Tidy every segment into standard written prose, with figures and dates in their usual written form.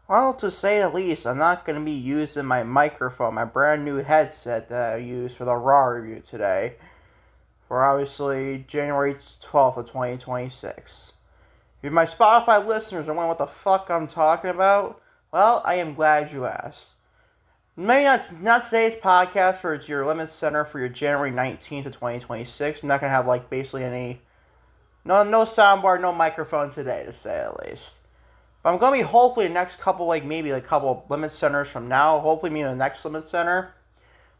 Well, to say the least, I'm not going to be using my microphone, my brand new headset that I used for the Raw review today, for obviously January 12th of 2026. If my Spotify listeners are wondering what the fuck I'm talking about, well, I am glad you asked. Maybe not today's podcast for your LimitsCenter for your January 19th of 2026. I'm not going to have, basically any... No soundbar, no microphone today, to say at least. But I'm going to be hopefully the next couple, maybe a couple LimitsCenters from now. Hopefully maybe the next LimitsCenter.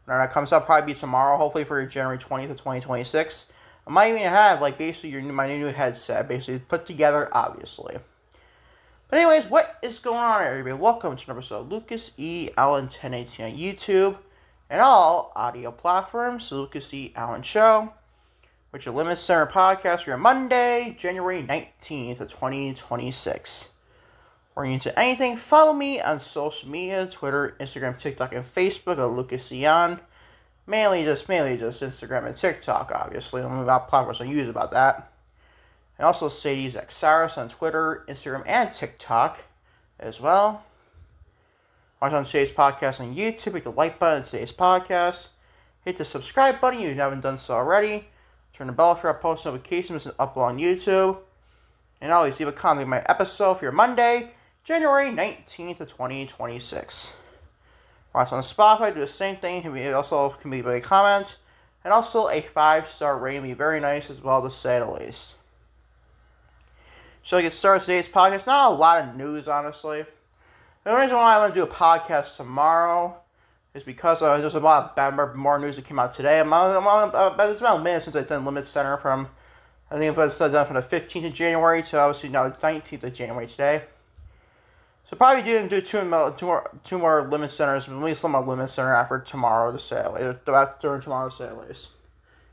When that comes up, probably be tomorrow, hopefully for your January 20th of 2026. I might even have, basically my new headset, basically put together, obviously. But anyways, what is going on, everybody? Welcome to another episode of Lucas E. Allen 1018 on YouTube and all audio platforms. The Lucas E. Allen Show, which is a LimitsCenter podcast for your Monday, January 19th of 2026. Or into anything, follow me on social media, Twitter, Instagram, TikTok, and Facebook at Lucas E. Allen. Mainly just Instagram and TikTok, obviously. I'm about platforms I use about that. And also Sadie's Xaris on Twitter, Instagram, and TikTok as well. Watch on today's podcast on YouTube. Hit the like button on today's podcast. Hit the subscribe button if you haven't done so already. Turn the bell for our post notifications and upload on YouTube. And always leave a comment on my episode for your Monday, January 19th of 2026. Watch on Spotify, do the same thing. Can be a comment. And also a 5-star rating would be very nice as well, to say the least. So we get started today's podcast. Not a lot of news, honestly. The reason why I want to do a podcast tomorrow is because there's a lot of more news that came out today. It's about a minute since I've done LimitsCenter from, I think it was done from the 15th of January to obviously now the 19th of January today. So probably do two more LimitsCenters, at least some more LimitsCenter after tomorrow to say at least, about during tomorrow to say at least.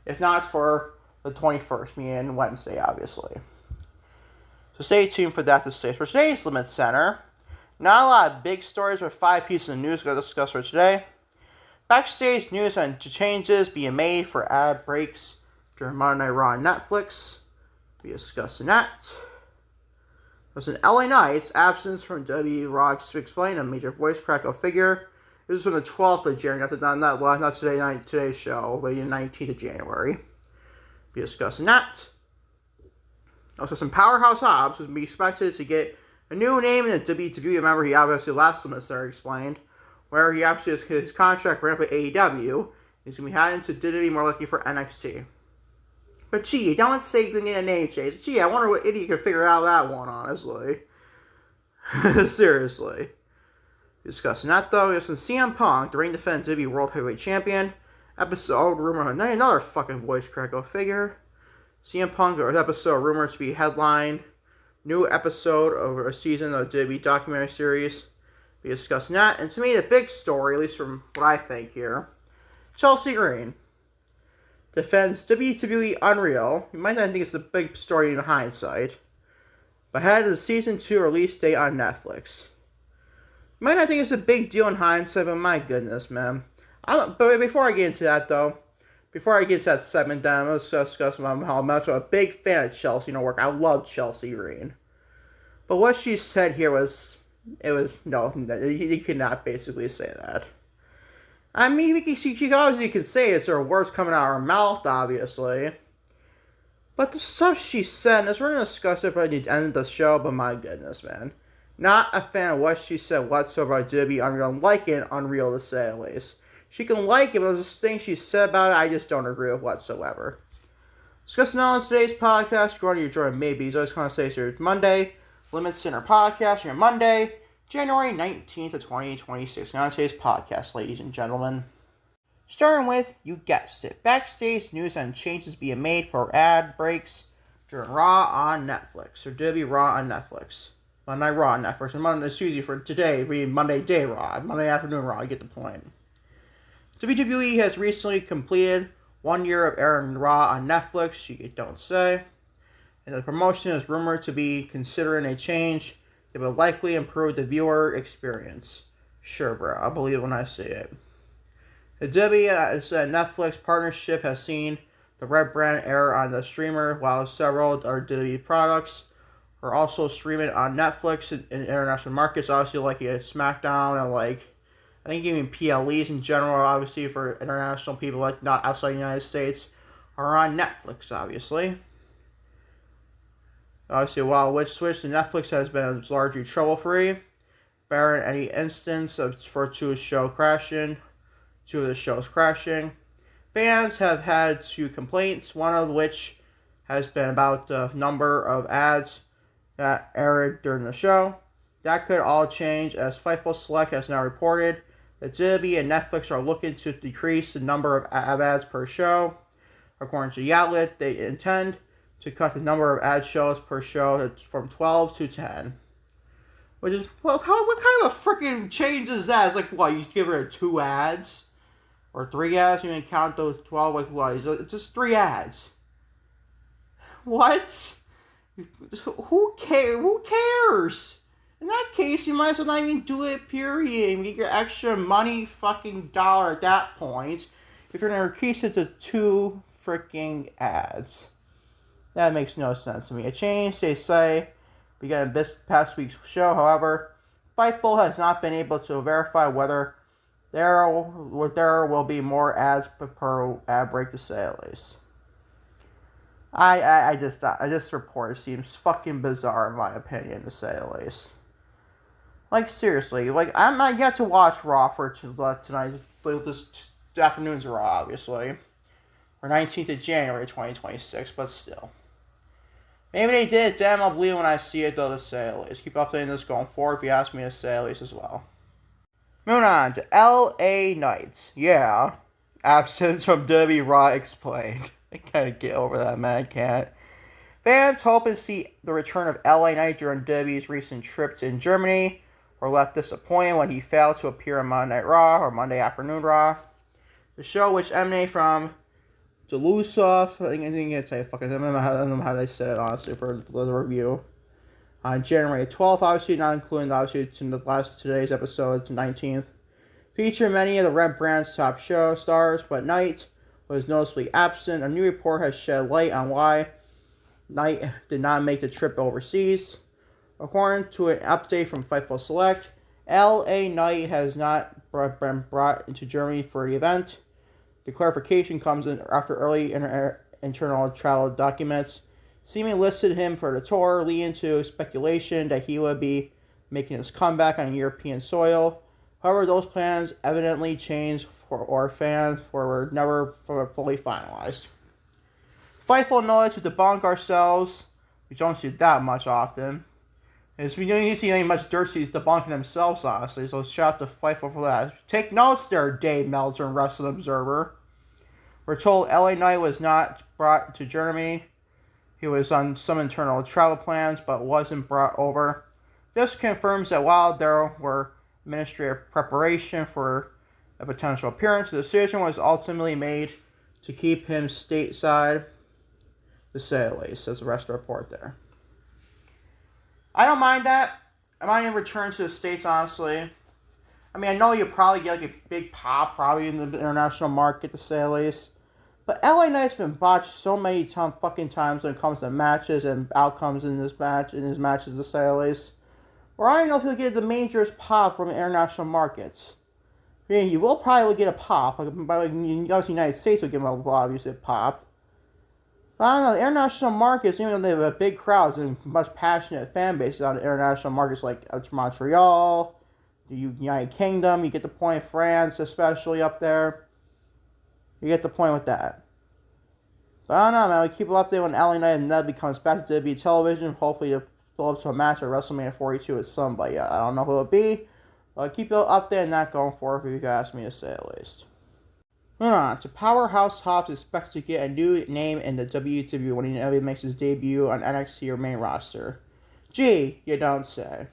If not for the 21st, meaning Wednesday, obviously. So stay tuned for that to say. For today's LimitsCenter, not a lot of big stories, but 5 pieces of news we're going to discuss for today. Backstage news on changes being made for ad breaks during Monday Night Raw on Netflix. We'll be discussing that. There's an LA Knight's absence from WWE Raw to explain a major voice crack figure. This is from the 12th of January, not today's show, but the 19th of January. We'll be discussing that. Also, some Powerhouse Hobbs was expected to get a new name in the WWE. Remember, he obviously last semester explained, where he actually his contract ran up at AEW. He's going to be heading to WWE, more likely for NXT. But gee, don't say you can get a name change. Gee, I wonder what idiot could figure out that one, honestly. Seriously. Discussing that, though, there's some CM Punk, the reigning defending WWE World Heavyweight Champion. Episode rumor of another fucking voice crack figure. CM Punk, or episode rumored to be headline. New episode of a season of WWE documentary series. Be discussing that. And to me, the big story, at least from what I think here, Chelsea Green defends WWE Unreal. You might not think it's a big story in hindsight, but had the season 2 release date on Netflix. You might not think it's a big deal in hindsight, but my goodness, man. But before I get into that, though, before I get to that segment down, let's discuss how much I'm a big fan of Chelsea work. I love Chelsea Green. But what she said here no, you could not basically say that. I mean, she obviously could say it's her words coming out of her mouth, obviously. But the stuff she said, we're going to discuss it by the end of the show, but my goodness, man. Not a fan of what she said whatsoever about WWE Unreal. I'm liking Unreal, to say at least. She can like it, but there's things she said about it I just don't agree with whatsoever. Discussing on today's podcast, you're going to enjoy maybe. So I just want to say it's your Monday, LimitsCenter podcast, your Monday, January 19th of 2026. And on today's podcast, ladies and gentlemen. Starting with, you guessed it, backstage news on changes being made for ad breaks during Raw on Netflix, or WWE Raw on Netflix. Monday Raw on Netflix, and Monday, for today, being Monday Day Raw, Monday afternoon Raw, you get the point. WWE has recently completed 1 year of airing Raw on Netflix, you don't say. And the promotion is rumored to be considering a change that will likely improve the viewer experience. Sure, bro, I'll believe it when I see it. The Netflix partnership has seen the Red Brand air on the streamer, while several other WWE products are also streaming on Netflix in international markets. Obviously, like SmackDown and like I think even PLEs in general, obviously for international people like not outside the United States, are on Netflix. Obviously, while which switch to Netflix has been largely trouble-free, barring any instance of two of the shows crashing. Fans have had 2 complaints, one of which has been about the number of ads that aired during the show. That could all change as Fightful Select has now reported that WWE and Netflix are looking to decrease the number of ads per show. According to the outlet, they intend to cut the number of ad shows per show from 12 to 10. Which is, well, what kind of a freaking change is that? It's like, what, you give her 2 ads? Or 3 ads? You even count those 12? Like, what? It's just 3 ads. What? Who cares? In that case, you might as well not even do it, period. You get your extra money fucking dollar at that point if you're going to increase it to 2 freaking ads. That makes no sense to me. A change, they say, began this past week's show. However, Fightful has not been able to verify whether there will be more ads per ad break, to say at least. This report seems fucking bizarre in my opinion, to say the least. Like, seriously, like, I'm not yet to watch Raw for tonight, this afternoon's Raw, obviously. Or 19th of January 2026, but still. Maybe they did, damn, I'll believe it when I see it, though, to say the least. Keep updating this going forward if you ask me to say the least as well. Moving on to LA Knights. Yeah. Absence from WWE Raw explained. I can't get over that, man. I can't. Fans hoping to see the return of LA Knight during WWE's recent trip in Germany were left disappointed when he failed to appear on Monday Night Raw or Monday Afternoon Raw. The show, which emanated from Delusov, I think it's a fucking, I don't know how they said it, honestly, for the review. On January 12th, obviously, not including, obviously, today's episode, 19th. Featured many of the Red Brand's top show stars, but Knight was noticeably absent. A new report has shed light on why Knight did not make the trip overseas. According to an update from Fightful Select, LA Knight has not been brought into Germany for the event. The clarification comes in after early internal travel documents seemingly listed him for the tour, leading to speculation that he would be making his comeback on European soil. However, those plans evidently changed or fans were never fully finalized. Fightful knowledge to debunk ourselves, we don't see that much often. As we don't see any much dirt sheets debunking themselves, honestly, so shout out to Fightful for that. Take notes there, Dave Meltzer and Wrestling Observer. We're told LA Knight was not brought to Germany. He was on some internal travel plans, but wasn't brought over. This confirms that while there were administrative preparation for a potential appearance, the decision was ultimately made to keep him stateside, to say the least. That's the rest of the report there. I don't mind that. I might even return to the States, honestly. I mean, I know you'll probably get like a big pop, probably in the international market, to say the least. But LA Knight's been botched so many fucking times when it comes to matches and outcomes in his matches, to say the least. Or I don't know if he'll get the majors pop from international markets. I mean, he will probably get a pop. Obviously, the United States will give him obviously a pop. But I don't know, the international markets, even though they have big crowds and much passionate fan bases on the international markets like Montreal, the United Kingdom, you get the point, France especially up there. You get the point with that. But I don't know, man. We keep updating when LA Knight and Ned becomes back to WWE television. Hopefully to build up to a match at WrestleMania 42 with somebody. I don't know who it'll be. But keep updating that going forward if you ask me to say at least. Moving on to Powerhouse Hobbs expected to get a new name in the WWE when he makes his debut on NXT or main roster. Gee, you don't say.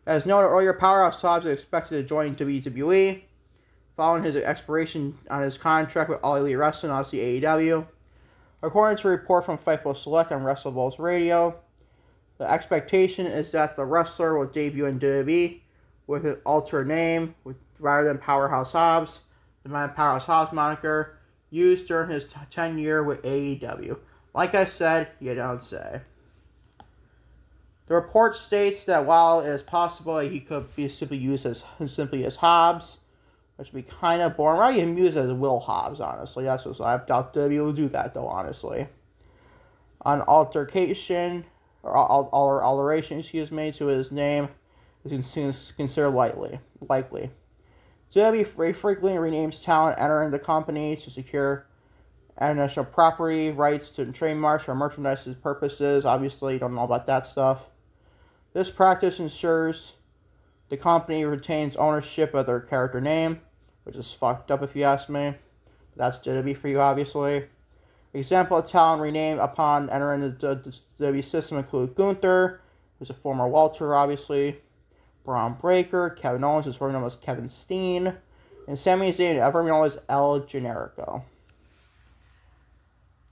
As noted earlier, Powerhouse Hobbs is expected to join WWE following his expiration on his contract with All Elite Wrestling, obviously AEW. According to a report from Fightful Select on WrestleBall's Radio, the expectation is that the wrestler will debut in WWE with an altered name rather than Powerhouse Hobbs, the Powerhouse Hobbs moniker used during his tenure with AEW. Like I said, you don't say. The report states that while it is possible he could be simply used as Hobbs, which would be kind of boring. Rather than use as Will Hobbs, honestly. That's what I doubt WWE will do that, though, honestly. An alteration, or alteration, to his name is considered likely. WWE frequently renames talent entering the company to secure intellectual property rights to trademarks or merchandise purposes. Obviously, you don't know about that stuff. This practice ensures the company retains ownership of their character name, which is fucked up if you ask me. That's WWE for you, obviously. Example of talent renamed upon entering the WWE system include Gunther, who's a former Walter, obviously. Braun Breaker, Kevin Owens is formerly known as Kevin Steen, and Sami Zayn, ever known as El Generico.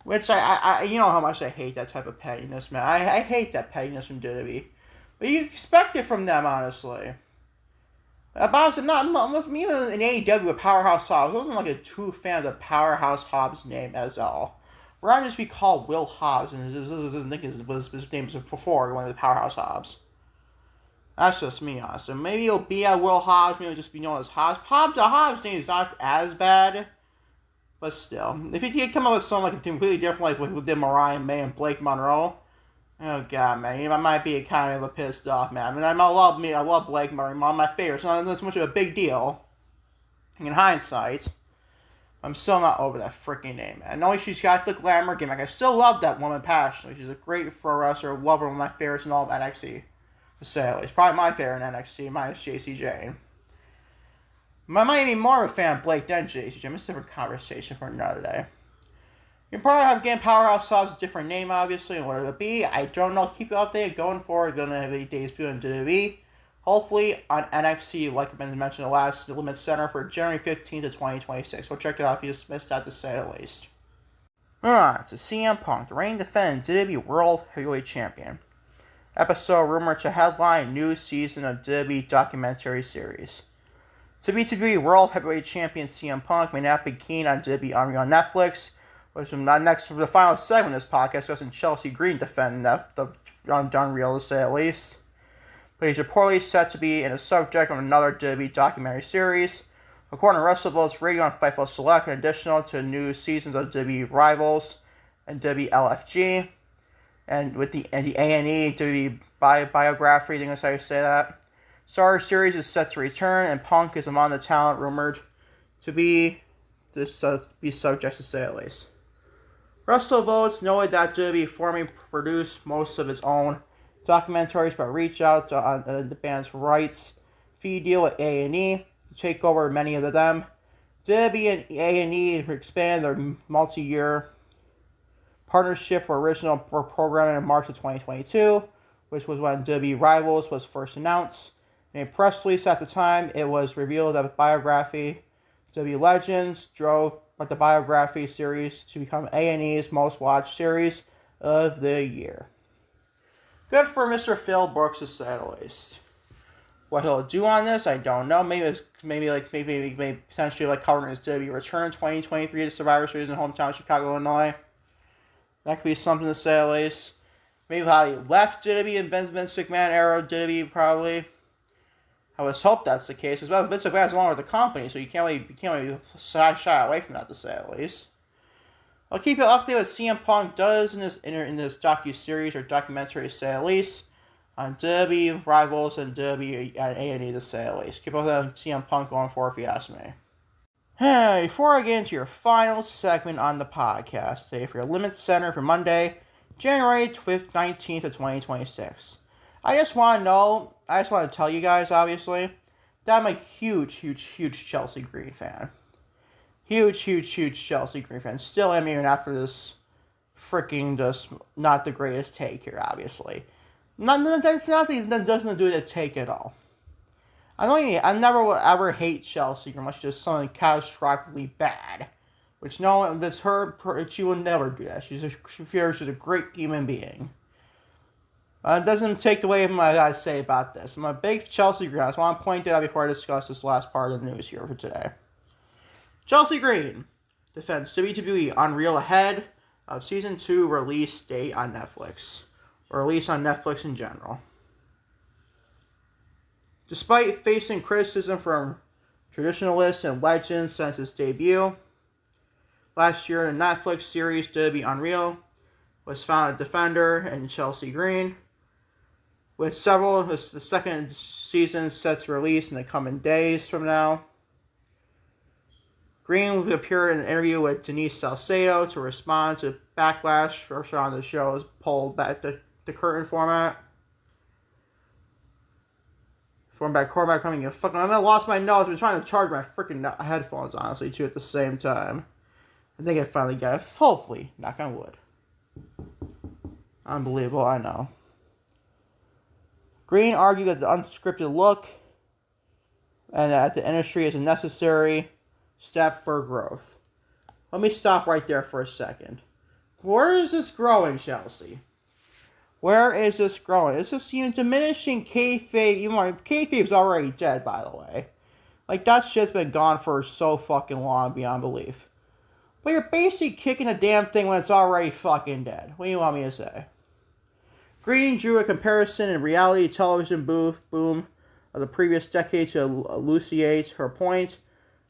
Which I you know how much I hate that type of pettiness, man. I hate that pettiness from WWE. But you expect it from them, honestly. About not me in AEW with Powerhouse Hobbs. I wasn't like a true fan of the Powerhouse Hobbs name as all. Rather just be called Will Hobbs, and his name was before one of the Powerhouse Hobbs. That's just me, honestly. Maybe it'll be a Will Hobbs. Maybe it'll just be known as Hobbs. The Hobbs name is not as bad, but still, if you could come up with something like completely different, like with Mariah May and Blake Monroe. Oh god, man, I might be kind of a pissed off, man. I mean, I love Blake Monroe, one of my favorites. It's not so much of a big deal. In hindsight, I'm still not over that freaking name, man. I know she's got the glamour gimmick. I still love that woman passionately. She's a great pro wrestler, love her, one of my favorites in all of NXT. To say at least, probably my favorite in NXT, minus JC Jane. I might be more of a fan of Blake than JC Jane. It's a different conversation for another day. You can probably have again Powerhouse Hobbs, a different name, obviously, and what it'll be. I don't know. Keep it updated going forward. Going to have a debut in WWE. Hopefully on NXT, like I mentioned in the last LimitsCenter for January 15th of 2026. We'll check it out if you just missed that to say at least. Alright, so CM Punk, the reigning defending WWE World Heavyweight Champion. Episode rumored to headline new season of WWE documentary series. WWE World Heavyweight Champion CM Punk may not be keen on WWE Unreal on Netflix. Which next for the final segment of this podcast, discussing Chelsea Green defending the Unreal to say at least. But he's reportedly set to be in a subject of another WWE documentary series. According to WrestleVote's Radio on Fightful Select, in addition to new seasons of WWE Rivals and WWE LFG, and with the A&E WWE biography, I think that's how you say that. Star Series is set to return, and Punk is among the talent rumored to be subject to say at least. WrestleVotes noted that WWE formerly produced most of its own documentaries, but reached out to the band's rights fee deal with A&E to take over many of them. WWE and A&E expand their multi-year partnership for original programming in March of 2022, which was when WWE Rivals was first announced. In a press release at the time, it was revealed that the biography WWE Legends drove the biography series to become A&E's most watched series of the year. Good for Mr. Phil Brooks to say the least. What he'll do on this, I don't know. Maybe potentially covering his WWE return 2023 to Survivor Series in hometown Chicago, Illinois. That could be something to say at least. Maybe how he left WWE in Vince McMahon era WWE probably. I would hope that's the case. Because Vince McMahon's no longer with the company, so you can't really shy away from that to say at least. I'll keep you updated what CM Punk does in this docu-series or documentary to say at least on WWE Rivals and WWE A&E to say at least. Keep up with CM Punk going forward if you ask me. Hey, before I get into your final segment on the podcast today for your LimitsCenter for Monday, January 19th of 2026. I just want to tell you guys, obviously, that I'm a huge Chelsea Green fan. Huge Chelsea Green fan. Still am even after this freaking just not the greatest take here, obviously. That's nothing that doesn't do the take at all. I never will ever hate Chelsea unless just something catastrophically bad. Which that's her. She will never do that. She's a great human being. It doesn't take away from what I gotta say about this. I'm a big Chelsea Green. I just want to point it out before I discuss this last part of the news here for today. Chelsea Green defends WWE Unreal ahead of Season 2 release date on Netflix. or at least on Netflix in general. Despite facing criticism from traditionalists and legends since its debut, last year the Netflix series WWE Unreal was found a defender in Chelsea Green, with several the second season set to release in the coming days from now. Green appeared in an interview with Denise Salcedo to respond to backlash for on the show's pulled back the curtain format. Format coming in fucking. I lost my nose. I've been trying to charge my freaking headphones, honestly, too, at the same time. I think I finally got it. Hopefully, knock on wood. Unbelievable, I know. Green argued that the unscripted look and that the industry is a necessary step for growth. Let me stop right there for a second. Where is this growing, Chelsea? Where is this growing? Is this even diminishing kayfabe? Kayfabe's already dead, by the way. Like, that shit's been gone for so fucking long, beyond belief. But you're basically kicking a damn thing when it's already fucking dead. What do you want me to say? Green drew a comparison in reality television boom of the previous decade to elucidate her point.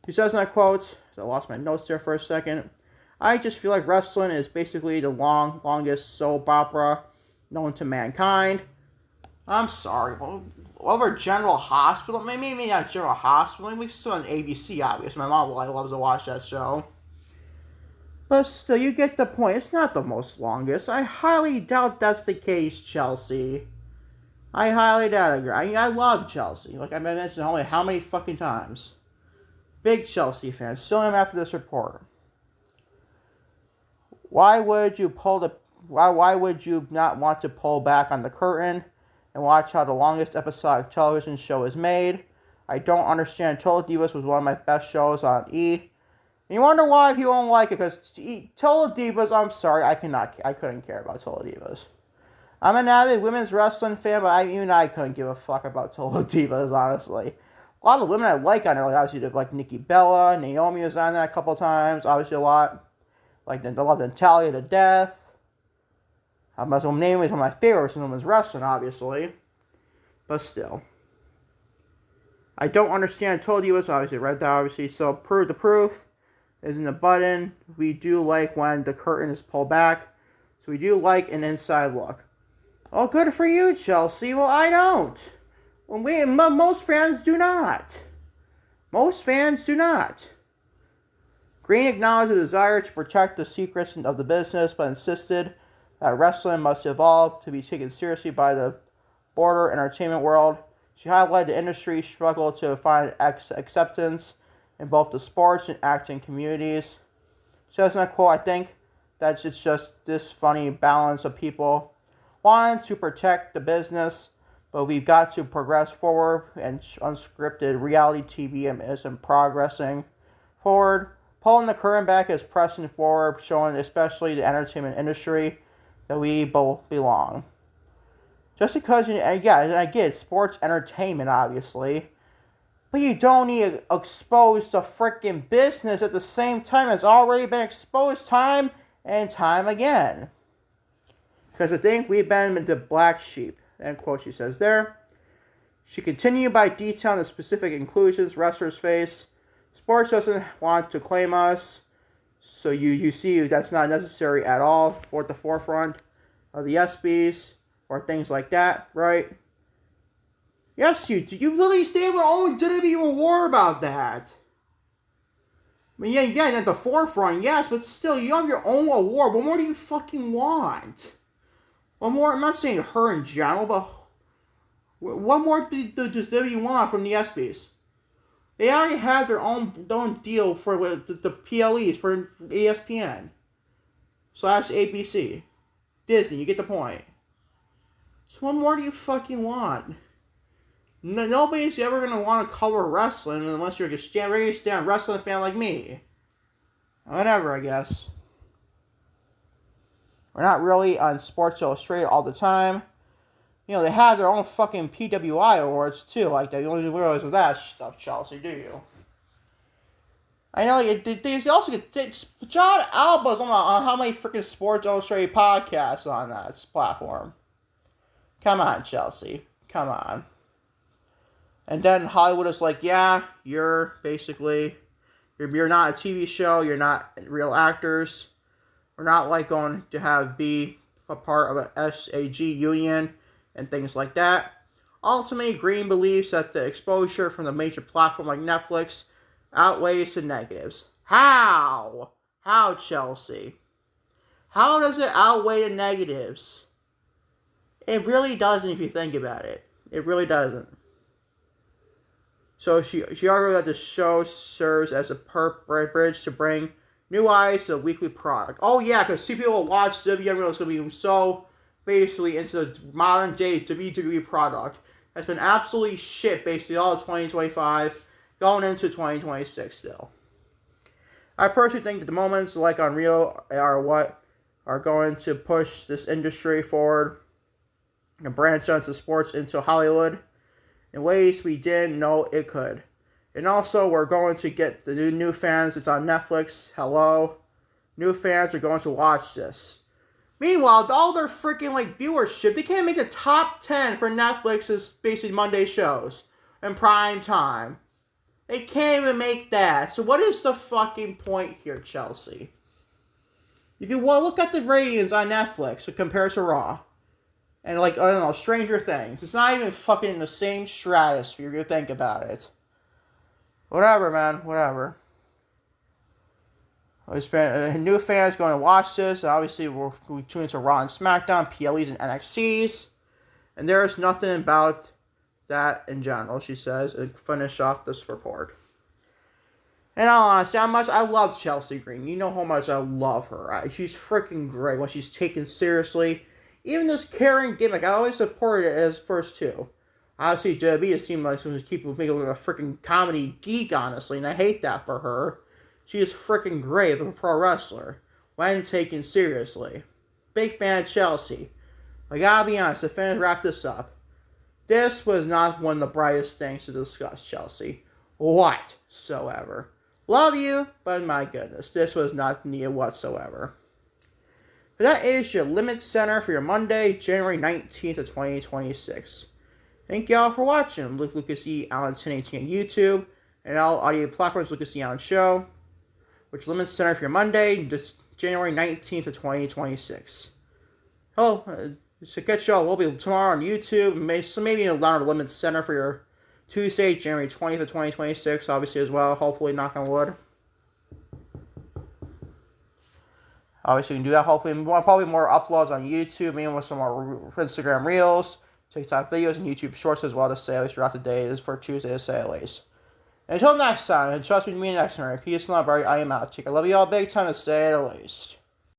He says, and I quote, I lost my notes there for a second, I just feel like wrestling is basically the longest soap opera known to mankind. I'm sorry. Over General Hospital? Maybe not General Hospital. Maybe still on ABC, obviously. My mom loves to watch that show. But still, you get the point. It's not the most longest. I highly doubt that's the case, Chelsea. I highly doubt it. I love Chelsea. Like I mentioned only how many fucking times. Big Chelsea fan. Still am after this report. Why would you not want to pull back on the curtain and watch how the longest episodic television show is made? I don't understand. Total Divas was one of my best shows on E! And you wonder why people don't like it, because Total Divas, I'm sorry, I couldn't care about Total Divas. I'm an avid women's wrestling fan, but even I couldn't give a fuck about Total Divas, honestly. A lot of the women I like on there, like obviously like Nikki Bella, Naomi was on there a couple times, obviously a lot. Like, I love Natalia to death. Naomi is one of my favorites in women's wrestling, obviously. But still. I don't understand Total Divas, obviously read that, obviously. So, the proof is in the button. We do like when the curtain is pulled back. So, we do like an inside look. Oh, good for you, Chelsea. Well, I don't. Most fans do not. Most fans do not. Green acknowledged the desire to protect the secrets of the business, but insisted that wrestling must evolve to be taken seriously by the broader entertainment world. She highlighted the industry's struggle to find acceptance in both the sports and acting communities. She says, and I quote, I think that it's just this funny balance of people wanting to protect the business, but we've got to progress forward, and unscripted reality TV isn't progressing forward. Pulling the curtain back is pressing forward, showing especially the entertainment industry that we both belong. Just because, I get it, sports entertainment, obviously, but you don't need to expose the freaking business at the same time it's already been exposed time and time again. Because I think we've been the black sheep, end quote, she says there. She continued by detailing the specific inclusions wrestlers face. Sports doesn't want to claim us, so you see that's not necessary at all for the forefront of the ESPYs or things like that, right? Yes, you do. You literally stand with own WWE award about that. I mean, yeah, at the forefront, yes, but still, you have your own award. What more do you fucking want? What more? I'm not saying her in general, but what more does WWE want from the ESPYs? They already have their own deal for the PLEs for ESPN / ABC. Disney, you get the point. So what more do you fucking want? Nobody's ever going to want to cover wrestling unless you're a ready to stand wrestling fan like me. Whatever, I guess. We're not really on Sports Illustrated all the time. You know, they have their own fucking PWI awards, too. Like, they only realize with that stuff, Chelsea, do you? I know, they also get... John Alba's on how many freaking Sports Illustrated podcasts on that platform. Come on, Chelsea. Come on. And then Hollywood is like, yeah, you're not a TV show. You're not real actors. We're not like going to be a part of a SAG union and things like that. Ultimately, Green believes that the exposure from the major platform like Netflix outweighs the negatives. How? How, Chelsea? How does it outweigh the negatives? It really doesn't if you think about it. It really doesn't. So she argued that the show serves as a bridge to bring new eyes to the weekly product. Oh yeah, because people will watch WWE Unreal is going to be so basically into the modern day WWE product. That's been absolutely shit basically all of 2025 going into 2026 still. I personally think that the moments like Unreal are what are going to push this industry forward and branch out into sports into Hollywood in ways we didn't know it could. And also, we're going to get the new fans. It's on Netflix. Hello. New fans are going to watch this. Meanwhile, all their freaking viewership, they can't make the top 10 for Netflix's basically Monday shows in prime time. They can't even make that. So what is the fucking point here, Chelsea? If you want to look at the ratings on Netflix compared to Raw, and I don't know, Stranger Things, it's not even fucking in the same stratosphere if you think about it. Whatever, man, whatever. New fans going to watch this. Obviously, we tune into Raw and SmackDown, PLEs and NXTs. And there is nothing about that in general, she says, and finish off this report. And I'll honestly, how much I love Chelsea Green. You know how much I love her. She's freaking great when she's taken seriously. Even this caring gimmick, I always supported it as first too. Obviously, WWE seemed like she was making me look like a freaking comedy geek, honestly, and I hate that for her. She is freaking great as a pro wrestler when taken seriously. Big fan of Chelsea. I gotta be honest, to wrap this up, this was not one of the brightest things to discuss, Chelsea. Whatsoever. Love you, but my goodness, this was not needed whatsoever. But that is your LimitsCenter for your Monday, January 19th of 2026. Thank y'all for watching. Lucas E. Allen 1018 on YouTube, and all audio platforms Lucas E. Allen Show, which LimitsCenter for your Monday, January 19th of 2026. Oh, to catch y'all, we'll be tomorrow on YouTube, maybe in a lot of LimitsCenter for your Tuesday, January 20th of 2026, obviously as well, hopefully, knock on wood. Obviously, we can do that. Hopefully, probably more uploads on YouTube, maybe with some more Instagram Reels, TikTok videos, and YouTube Shorts as well to say at least throughout the day. This is for Tuesday to say at least. And until next time, and trust me, next time. Peace and love, I am out. I love you all big time to say at least.